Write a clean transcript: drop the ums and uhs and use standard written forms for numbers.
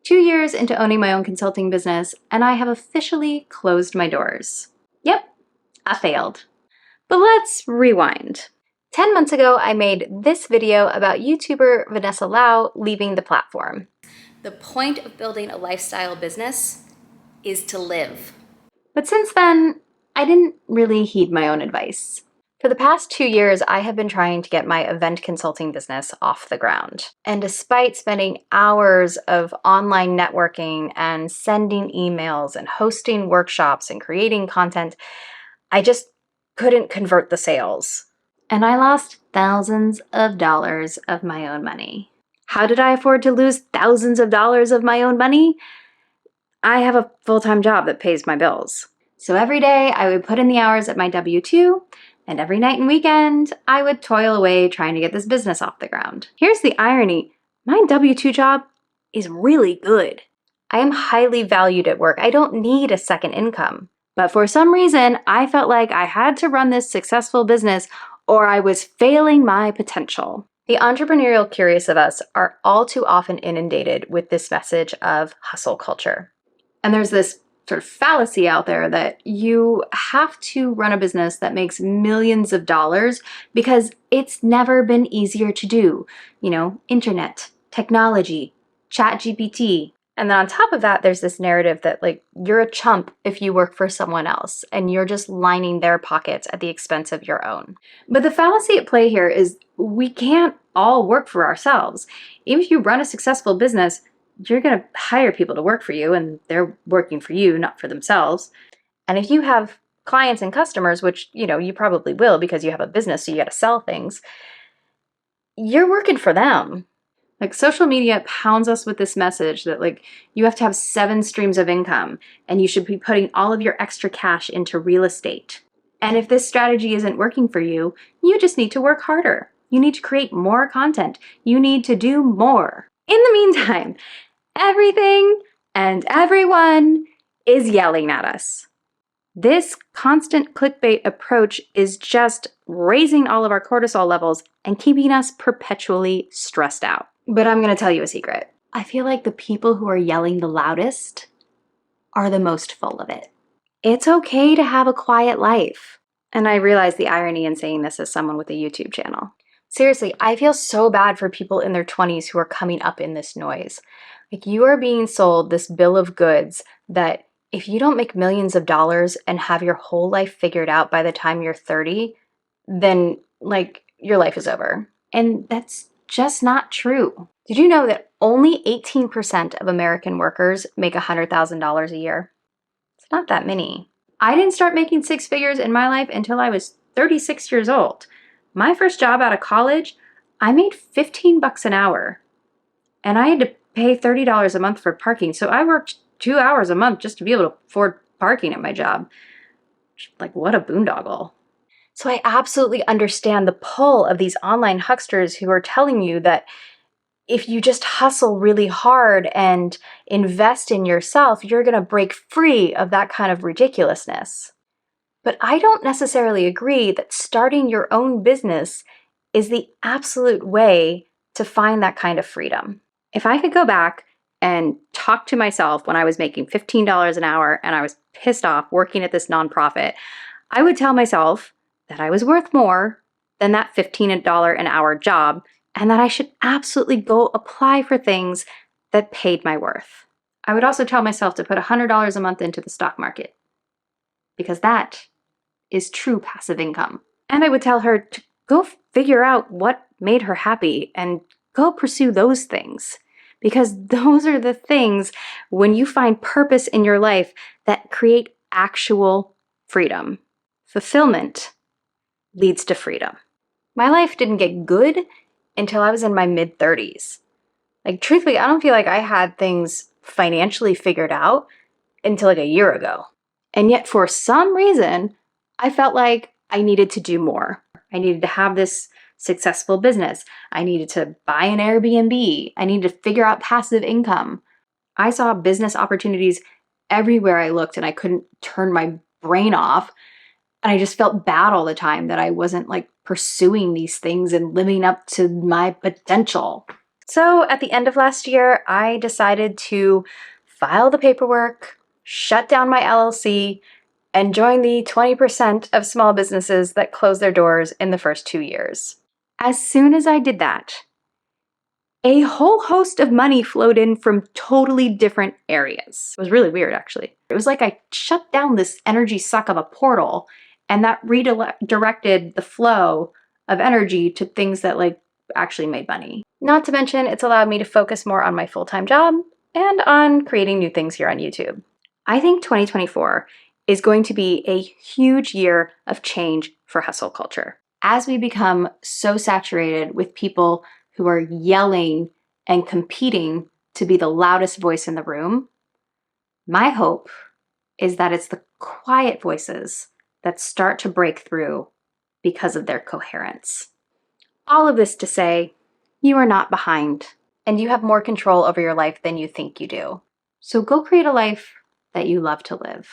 2 years into owning my own consulting business, and I have officially closed my doors. Yep, I failed. But let's rewind. 10 months ago, I made this video about YouTuber Vanessa Lau leaving the platform. The point of building a lifestyle business is to live. But since then, I didn't really heed my own advice. For the past 2 years, I have been trying to get my event consulting business off the ground. And despite spending hours of online networking and sending emails and hosting workshops and creating content, I just couldn't convert the sales. And I lost thousands of dollars of my own money. How did I afford to lose thousands of dollars of my own money? I have a full-time job that pays my bills. So every day I would put in the hours at my W-2, and every night and weekend, I would toil away trying to get this business off the ground. Here's the irony. My W-2 job is really good. I am highly valued at work. I don't need a second income. But for some reason, I felt like I had to run this successful business or I was failing my potential. The entrepreneurial curious of us are all too often inundated with this message of hustle culture. And there's this sort of fallacy out there that you have to run a business that makes millions of dollars because it's never been easier to do. You know, internet, technology, ChatGPT. And then on top of that, there's this narrative that like you're a chump if you work for someone else and you're just lining their pockets at the expense of your own. But the fallacy at play here is we can't all work for ourselves. Even if you run a successful business, you're going to hire people to work for you and they're working for you, not for themselves. And if you have clients and customers, which, you know, you probably will because you have a business, so you got to sell things, you're working for them. Like social media pounds us with this message that like you have to have 7 streams of income and you should be putting all of your extra cash into real estate. And if this strategy isn't working for you, you just need to work harder. You need to create more content. You need to do more. In the meantime, everything and everyone is yelling at us. This constant clickbait approach is just raising all of our cortisol levels and keeping us perpetually stressed out. But I'm going to tell you a secret. I feel like the people who are yelling the loudest are the most full of it. It's okay to have a quiet life. And I realize the irony in saying this as someone with a YouTube channel. Seriously, I feel so bad for people in their 20s who are coming up in this noise. Like you are being sold this bill of goods that if you don't make millions of dollars and have your whole life figured out by the time you're 30, then like your life is over. And that's just not true. Did you know that only 18% of American workers make $100,000 a year? It's not that many. I didn't start making 6 figures in my life until I was 36 years old. My first job out of college, I made $15 an hour. And I had to pay $30 a month for parking. So I worked 2 hours a month just to be able to afford parking at my job. Like, what a boondoggle. So I absolutely understand the pull of these online hucksters who are telling you that if you just hustle really hard and invest in yourself, you're going to break free of that kind of ridiculousness. But I don't necessarily agree that starting your own business is the absolute way to find that kind of freedom. If I could go back and talk to myself when I was making $15 an hour and I was pissed off working at this nonprofit, I would tell myself that I was worth more than that $15 an hour job and that I should absolutely go apply for things that paid my worth. I would also tell myself to put $100 a month into the stock market because that is true passive income. And I would tell her to go figure out what made her happy and go pursue those things. Because those are the things, when you find purpose in your life, that create actual freedom. Fulfillment leads to freedom. My life didn't get good until I was in my mid-30s. Like, truthfully, I don't feel like I had things financially figured out until like a year ago. And yet, for some reason, I felt like I needed to do more. I needed to have this successful business. I needed to buy an Airbnb. I needed to figure out passive income. I saw business opportunities everywhere I looked and I couldn't turn my brain off. And I just felt bad all the time that I wasn't like pursuing these things and living up to my potential. So at the end of last year, I decided to file the paperwork, shut down my LLC, and join the 20% of small businesses that close their doors in the first 2 years. As soon as I did that, a whole host of money flowed in from totally different areas. It was really weird, actually. It was like I shut down this energy suck of a portal, and that redirected the flow of energy to things that actually made money. Not to mention, it's allowed me to focus more on my full-time job and on creating new things here on YouTube. I think 2024 is going to be a huge year of change for hustle culture. As we become so saturated with people who are yelling and competing to be the loudest voice in the room, my hope is that it's the quiet voices that start to break through because of their coherence. All of this to say, you are not behind, and you have more control over your life than you think you do. So go create a life that you love to live.